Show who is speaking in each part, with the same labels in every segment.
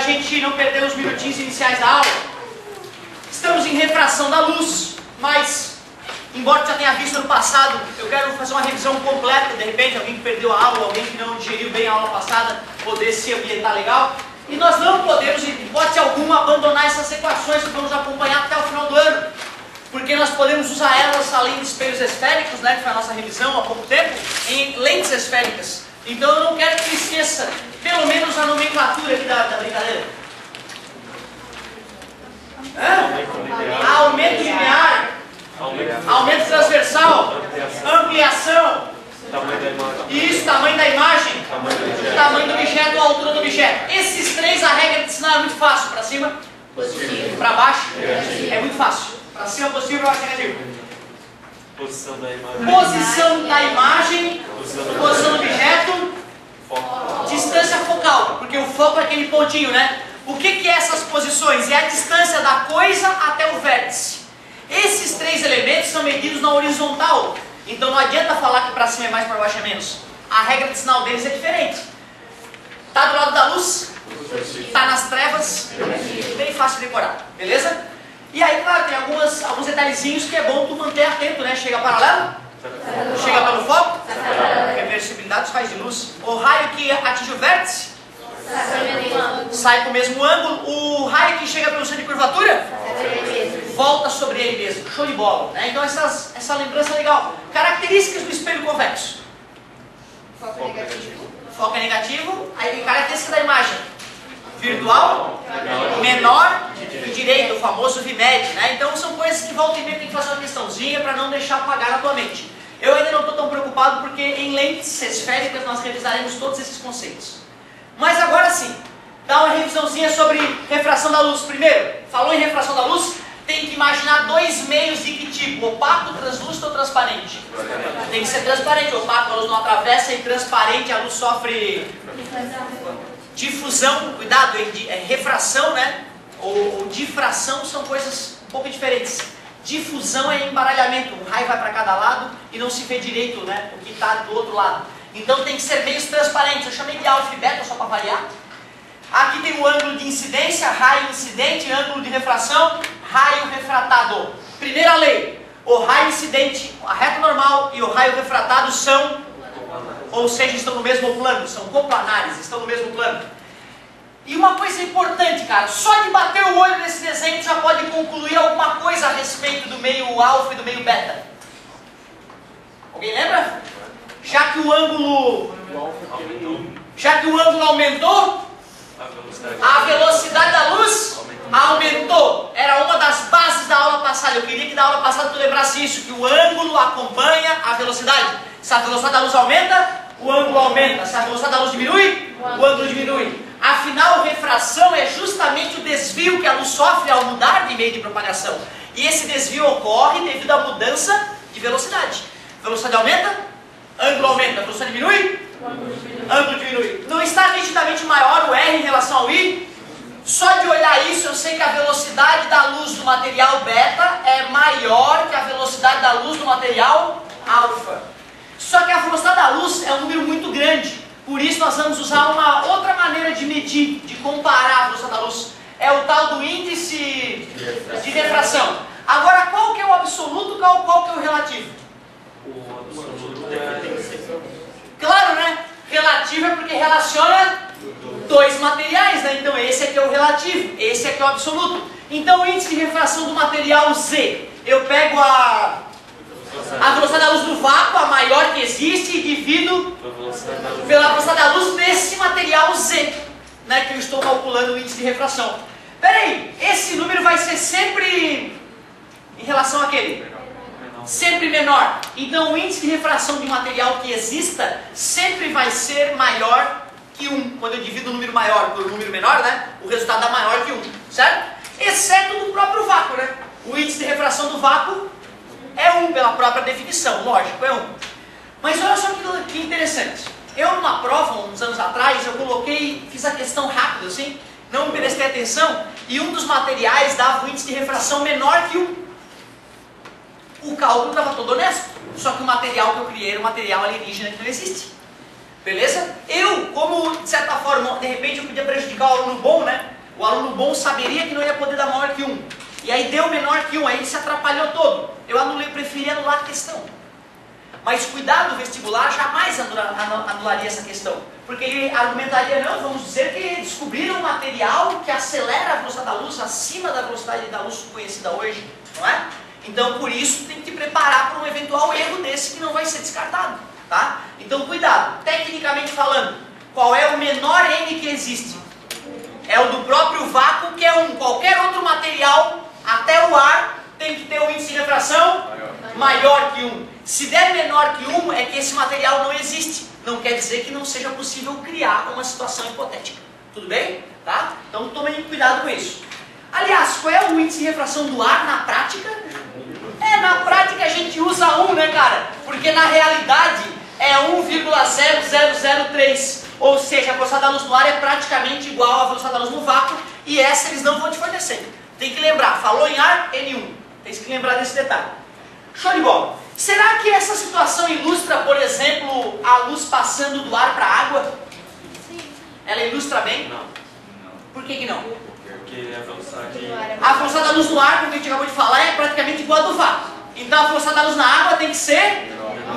Speaker 1: gente não perder os minutinhos iniciais da aula. Estamos em refração da luz, mas, embora já tenha visto no passado, eu quero fazer uma revisão completa. De repente, alguém que perdeu a aula, alguém que não digeriu bem a aula passada, poder se ambientar legal. E nós não podemos, em hipótese alguma, abandonar essas equações que vamos acompanhar até o final do ano. Porque nós podemos usar elas, além de espelhos esféricos, né, que foi a nossa revisão há pouco tempo, em lentes esféricas. Então eu não quero que esqueça, pelo menos a nomenclatura aqui da brincadeira. Aumento linear, aumento transversal, ampliação, isso, tamanho da imagem, tamanho do objeto ou altura do objeto. Esses três, a regra de sinal é muito fácil. Para cima, positivo. Para baixo, é muito fácil. Para cima, positivo, para baixo, negativo. Posição da imagem, posição do objeto, distância focal, porque o foco é aquele pontinho, né? O que é essas posições? É a distância da coisa até o vértice. Esses três elementos são medidos na horizontal, então não adianta falar que para cima é mais, para baixo é menos. A regra de sinal deles é diferente. Está do lado da luz? Está nas trevas? Bem fácil de decorar, beleza? E aí, claro, tem alguns detalhezinhos que é bom tu manter atento, né? Chega paralelo, chega pelo foco, reversibilidade dos raios de luz. O raio que atinge o vértice sai com o mesmo ângulo. O raio que chega pelo centro de curvatura volta sobre ele mesmo. Show de bola, né? Então essa lembrança é legal. Características do espelho convexo. Foco é negativo. Aí característica da imagem: virtual, menor e direito, o famoso VMED, né? Então são coisas que volta e meia tem que fazer uma questãozinha para não deixar apagar na tua mente. Eu ainda não estou tão preocupado porque em lentes esféricas nós revisaremos todos esses conceitos. Mas agora sim, dá uma revisãozinha sobre refração da luz. Primeiro, falou em refração da luz, tem que imaginar dois meios de que tipo? Opaco, translúcido ou transparente? Tem que ser transparente. Opaco, a luz não atravessa, e transparente, a luz sofre difusão. Cuidado, refração, né? Ou difração são coisas um pouco diferentes. Difusão é embaralhamento, um raio vai para cada lado e não se vê direito, né, o que está do outro lado. Então tem que ser meios transparentes. Eu chamei de alfa e beta só para variar. Aqui tem o ângulo de incidência, raio incidente, ângulo de refração, raio refratado. Primeira lei: o raio incidente, a reta normal e o raio refratado são, ou seja, estão no mesmo plano, são coplanares, estão no mesmo plano. E uma coisa importante, cara, só de bater o olho nesse desenho já pode concluir alguma coisa a respeito do meio alfa e do meio beta. Alguém lembra? Já que o ângulo aumentou, a velocidade da luz aumentou. Era uma das bases da aula passada. Eu queria que na aula passada tu lembrasse isso, que o ângulo acompanha a velocidade. Se a velocidade da luz aumenta, o ângulo aumenta. Se a velocidade da luz diminui, o ângulo diminui. Afinal, refração é justamente o desvio que a luz sofre ao mudar de meio de propagação. E esse desvio ocorre devido à mudança de velocidade. Velocidade aumenta, ângulo aumenta. Velocidade diminui, ângulo diminui. Não está nitidamente maior o R em relação ao I? Só de olhar isso eu sei que a velocidade da luz do material beta é maior que a velocidade da luz do material alfa. Só que a velocidade da luz é um número muito grande. Por isso nós vamos usar uma outra maneira de medir, de comparar a velocidade da luz. É o tal do índice de refração. Agora, qual que é o absoluto, qual que é o relativo?
Speaker 2: O absoluto tem ser.
Speaker 1: Claro, né? Relativo é porque relaciona dois materiais, né? Então esse aqui é o relativo, esse aqui é o absoluto. Então o índice de refração do material Z, eu pego a velocidade da luz do vácuo, a maior que existe, e divido pela velocidade da luz desse material Z, né, que eu estou calculando o índice de refração. Peraí, esse número vai ser sempre em relação àquele? Sempre menor. Então o índice de refração de um material que exista sempre vai ser maior que 1. Quando eu divido o número maior por um número menor, né, o resultado dá maior que 1, certo? Exceto no próprio vácuo, né? O índice de refração do vácuo é 1 pela própria definição, lógico, é 1. Mas olha só que interessante. Eu numa prova, uns anos atrás, eu fiz a questão rápida, assim, não me prestei atenção, e um dos materiais dava um índice de refração menor que 1. O cálculo estava todo honesto, só que o material que eu criei era um material alienígena que não existe. Beleza? Eu, como de certa forma, de repente eu podia prejudicar o aluno bom, né? O aluno bom saberia que não ia poder dar maior que 1. E aí deu menor que 1, aí ele se atrapalhou todo. Eu preferi anular a questão. Mas cuidado, o vestibular jamais anularia essa questão. Porque ele argumentaria, não, vamos dizer que descobriram um material que acelera a velocidade da luz acima da velocidade da luz conhecida hoje, não é? Então, por isso, tem que te preparar para um eventual erro desse que não vai ser descartado, tá? Então, cuidado. Tecnicamente falando, qual é o menor N que existe? É o do próprio vácuo, que é 1. Qualquer outro material, até o ar, tem que ter um índice de refração maior que 1. Se der menor que 1, é que esse material não existe. Não quer dizer que não seja possível criar uma situação hipotética. Tudo bem? Tá? Então tomem cuidado com isso. Aliás, qual é o índice de refração do ar na prática? Na prática a gente usa 1, né, cara? Porque na realidade é 1,0003. Ou seja, a velocidade da luz no ar é praticamente igual à velocidade da luz no vácuo. E essa eles não vão te fornecer. Tem que lembrar, falou em ar, N1. Tem que lembrar desse detalhe. Show de bola. Será que essa situação ilustra, por exemplo, a luz passando do ar para a água? Sim. Ela ilustra bem?
Speaker 2: Não.
Speaker 1: Por que não?
Speaker 2: Porque a velocidade
Speaker 1: da luz no ar, como a gente acabou de falar, é praticamente igual a do vácuo. Então a velocidade da luz na água tem que ser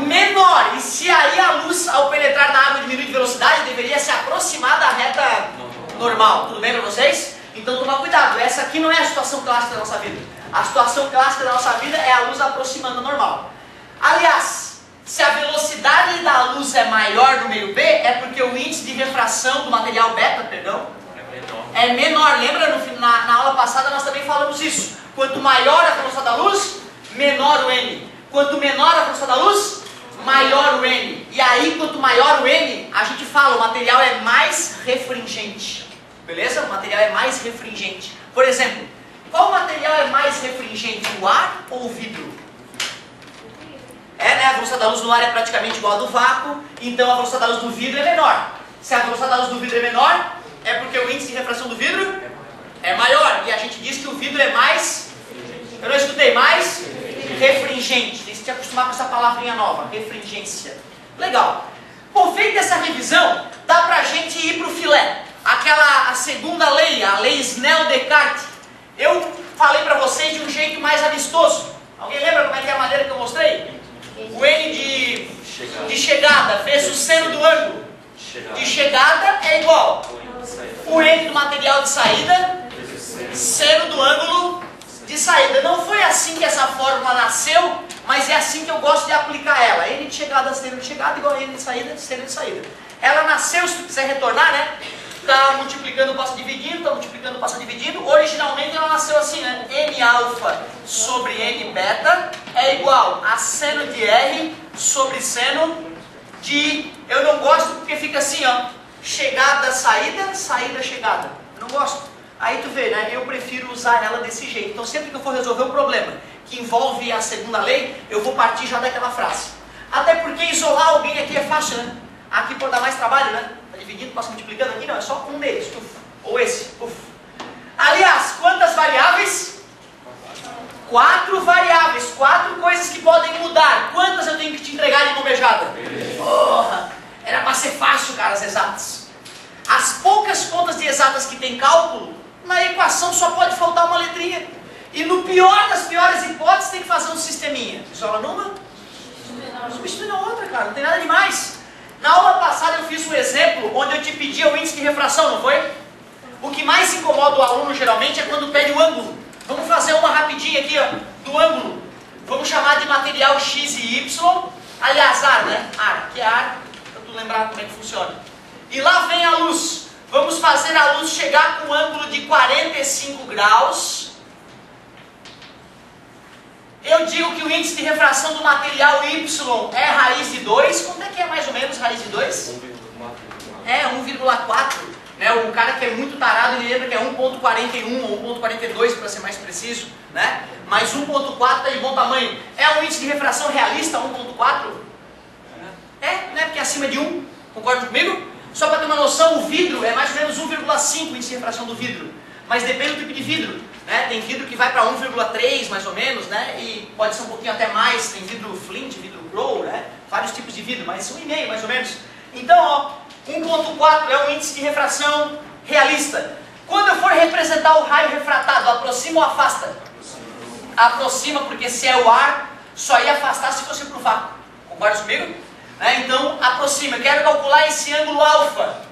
Speaker 1: menor. E se aí a luz, ao penetrar na água, diminui de velocidade, deveria se aproximar da reta normal. Tudo bem para vocês? Então tomar cuidado. Essa aqui não é a situação clássica da nossa vida. A situação clássica da nossa vida é a luz aproximando normal. Aliás, se a velocidade da luz é maior no meio B, é porque o índice de refração do material beta, é menor. Lembra, na aula passada nós também falamos isso. Quanto maior a velocidade da luz, menor o N. Quanto menor a velocidade da luz, maior o N. E aí, quanto maior o N, a gente fala, o material é mais refringente. Beleza? O material é mais refringente. Por exemplo, qual material é mais refringente, o ar ou o vidro? Né? A velocidade da luz no ar é praticamente igual a do vácuo, então a velocidade da luz do vidro é menor. Se a velocidade da luz do vidro é menor, é porque o índice de refração do vidro é maior. E a gente diz que o vidro é mais... Eu não escutei, mais refringente. Tem que se acostumar com essa palavrinha nova, refringência. Legal. Bom, feita essa revisão, dá pra gente ir pro filé. A segunda lei, a lei Snell-Descartes. Eu falei pra vocês de um jeito mais amistoso. Alguém lembra como é que é a maneira que eu mostrei? O N de chegada vezes o seno do ângulo de chegada é igual o N do material de saída, seno do ângulo de saída. Não foi assim que essa fórmula nasceu, mas é assim que eu gosto de aplicar ela. N de chegada, seno de chegada, igual a N de saída, seno de saída. Ela nasceu, se tu quiser retornar, né? Está multiplicando, passa dividindo, está multiplicando, passa dividindo. Originalmente ela nasceu assim, né? N alfa sobre N beta é igual a seno de R sobre seno de... Eu não gosto porque fica assim, ó. Chegada, saída, saída, chegada. Eu não gosto. Aí tu vê, né? Eu prefiro usar ela desse jeito. Então sempre que eu for resolver um problema que envolve a segunda lei, eu vou partir já daquela frase. Até porque isolar alguém aqui é fácil, né? Aqui pode dar mais trabalho, né? Está dividindo, passa multiplicando aqui, não, é só um deles. Uf. Ou esse. Uf. Aliás, quantas variáveis? 4 variáveis, 4 coisas que podem mudar. Quantas eu tenho que te entregar de mão beijada? Porra, era para ser fácil, cara, as exatas. As poucas contas de exatas que tem cálculo, na equação só pode faltar uma letrinha. E no pior das piores hipóteses, tem que fazer um sisteminha. Isola numa, substitui na outra, cara, não tem nada demais. Na aula passada eu fiz um exemplo onde eu te pedia o índice de refração, não foi? O que mais incomoda o aluno geralmente é quando pede o ângulo. Vamos fazer uma rapidinha aqui, ó, do ângulo. Vamos chamar de material X e Y. Aliás, ar, né? Ar, que é ar, para tu lembrar como é que funciona. E lá vem a luz. Vamos fazer a luz chegar com um ângulo de 45 graus. Eu digo que o índice de refração do material Y é raiz de 2. Quanto é que é mais ou menos raiz de 2? É 1,4. Né? O cara que é muito tarado, ele lembra que é 1,41 ou 1,42 para ser mais preciso. Né? Mas 1,4 está de bom tamanho. É um índice de refração realista 1,4? É, né? Porque é acima de 1. Concorda comigo? Só para ter uma noção, o vidro é mais ou menos 1,5 o índice de refração do vidro. Mas depende do tipo de vidro. Né? Tem vidro que vai para 1,3 mais ou menos, né? E pode ser um pouquinho até mais. Tem vidro flint, vidro grow, né? Vários tipos de vidro, mas 1,5 mais ou menos. Então, ó, 1,4 é um índice de refração realista. Quando eu for representar o raio refratado, aproxima ou afasta? Aproxima, porque se é o ar, só ia afastar se fosse para o vácuo. Concorda comigo? Então, aproxima. Eu quero calcular esse ângulo alfa.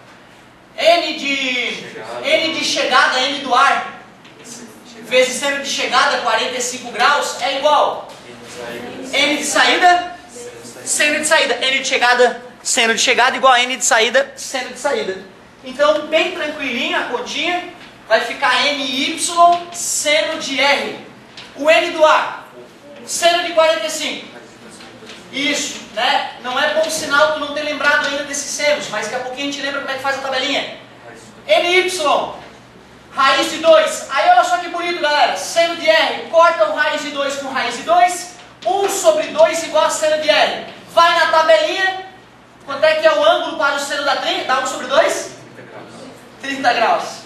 Speaker 1: N de chegada, N do ar, vezes seno de chegada, 45 graus, é igual. N de saída, seno de saída. N de chegada, seno de chegada, igual a N de saída, seno de saída. Então, bem tranquilinho a continha, vai ficar NY, seno de R. O N do ar, seno de 45. Isso, né? Não é bom sinal tu não ter lembrado ainda desses senos, mas daqui a pouquinho a gente lembra como é que faz a tabelinha. NY, raiz de 2. Aí olha só que bonito, galera. Seno de R, corta o raiz de 2 com raiz de 2. 1 sobre 2 igual a seno de R. Vai na tabelinha. Quanto é que é o ângulo para o seno da 30? Dá 1 sobre 2? 30 graus.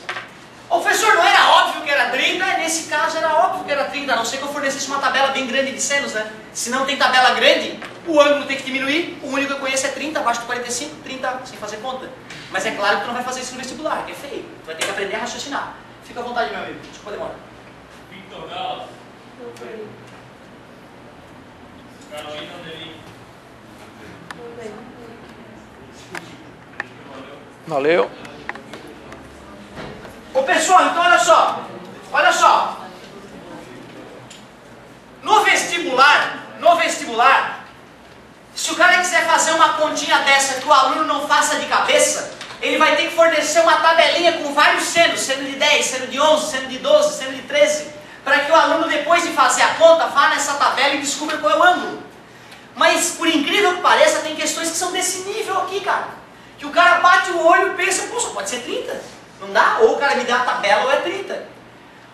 Speaker 1: Ô, professor, não era óbvio que era 30? Nesse caso era óbvio que era 30, a não ser que eu fornecesse uma tabela bem grande de senos, né? Se não tem tabela grande, o ângulo tem que diminuir. O único que eu conheço é 30, abaixo de 45, 30 sem fazer conta. Mas é claro que tu não vai fazer isso no vestibular, que é feio. Tu vai ter que aprender a raciocinar. Fica à vontade, meu amigo. Desculpa a demora.
Speaker 2: Victor Gala. Carolina Deli.
Speaker 3: Valeu.
Speaker 1: Ô pessoal, então olha só, no vestibular, se o cara quiser fazer uma continha dessa que o aluno não faça de cabeça, ele vai ter que fornecer uma tabelinha com vários senos, seno de 10, seno de 11, seno de 12, seno de 13, para que o aluno depois de fazer a conta, vá nessa tabela e descubra qual é o ângulo. Mas por incrível que pareça, tem questões que são desse nível aqui, cara, que o cara bate o olho e pensa, pô, só pode ser 30. Não dá? Ou o cara me dá a tabela ou é 30.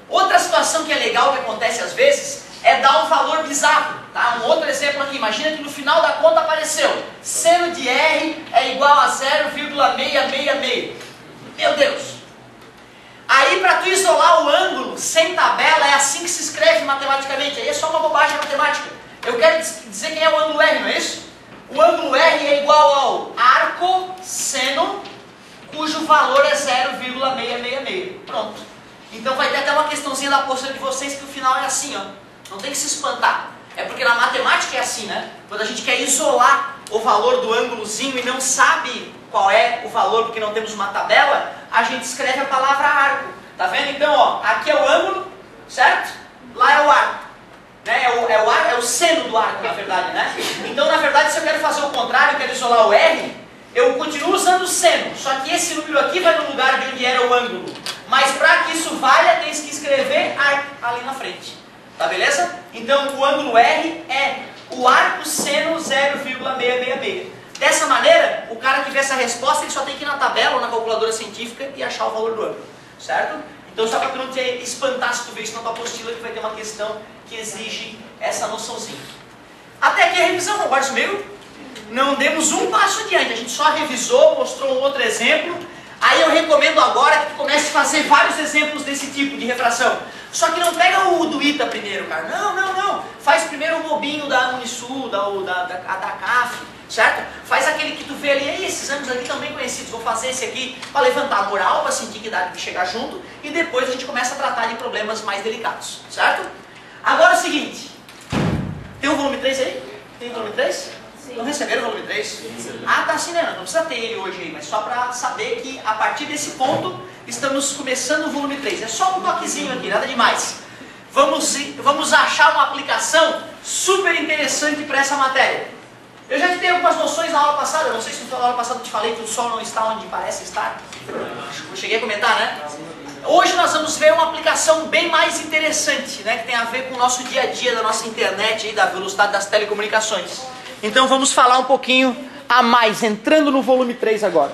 Speaker 1: Outra situação que é legal que acontece às vezes é dar um valor bizarro. Tá? Um outro exemplo aqui. Imagina que no final da conta apareceu seno de R é igual a 0,666. Meu Deus! Aí para tu isolar o ângulo sem tabela é assim que se escreve matematicamente. Aí é só uma bobagem matemática. Eu quero dizer quem é o ângulo R, não é isso? O ângulo R é igual ao arco seno cujo valor é 0,666. Pronto. Então vai ter até uma questãozinha da apostila de vocês que o final é assim, ó. Não tem que se espantar. É porque na matemática é assim, né? Quando a gente quer isolar o valor do ângulozinho e não sabe qual é o valor porque não temos uma tabela, a gente escreve a palavra arco. Tá vendo? Então, ó, aqui é o ângulo, certo? Lá é o arco. Né? É o seno do arco, na verdade, né? Então, na verdade, se eu quero fazer o contrário, eu quero isolar o R, eu continuo usando o seno, só que esse número aqui vai no lugar de onde era o ângulo. Mas para que isso valha, tem que escrever arco ali na frente. Tá beleza? Então o ângulo R é o arco seno 0,666. Dessa maneira, o cara que vê essa resposta, ele só tem que ir na tabela ou na calculadora científica e achar o valor do ângulo. Certo? Então só para tu não te espantar se tu vê isso na tua apostila, que vai ter uma questão que exige essa noçãozinha. Até aqui a revisão, concorda comigo? Não demos um passo adiante, a gente só revisou, mostrou um outro exemplo. Aí eu recomendo agora que tu comece a fazer vários exemplos desse tipo de refração. Só que não pega o do ITA primeiro, cara. Não. Faz primeiro o bobinho da Unisul, da CAF, certo? Faz aquele que tu vê ali, esses anos aqui também conhecidos. Vou fazer esse aqui para levantar a moral, para sentir que dá de chegar junto. E depois a gente começa a tratar de problemas mais delicados, certo? Agora é o seguinte. Tem o volume 3 aí? Tem o volume 3? Não receberam o volume 3? Ah, tá assim, né? Não precisa ter ele hoje aí, mas só para saber que a partir desse ponto estamos começando o volume 3. É só um toquezinho aqui, nada demais. Vamos achar uma aplicação super interessante para essa matéria. Eu já te dei algumas noções na aula passada, não sei se na aula passada eu te falei que o Sol não está onde parece estar. Eu cheguei a comentar, né? Hoje nós vamos ver uma aplicação bem mais interessante, né? Que tem a ver com o nosso dia a dia, da nossa internet, e da velocidade das telecomunicações. Então vamos falar um pouquinho a mais, entrando no volume 3 agora.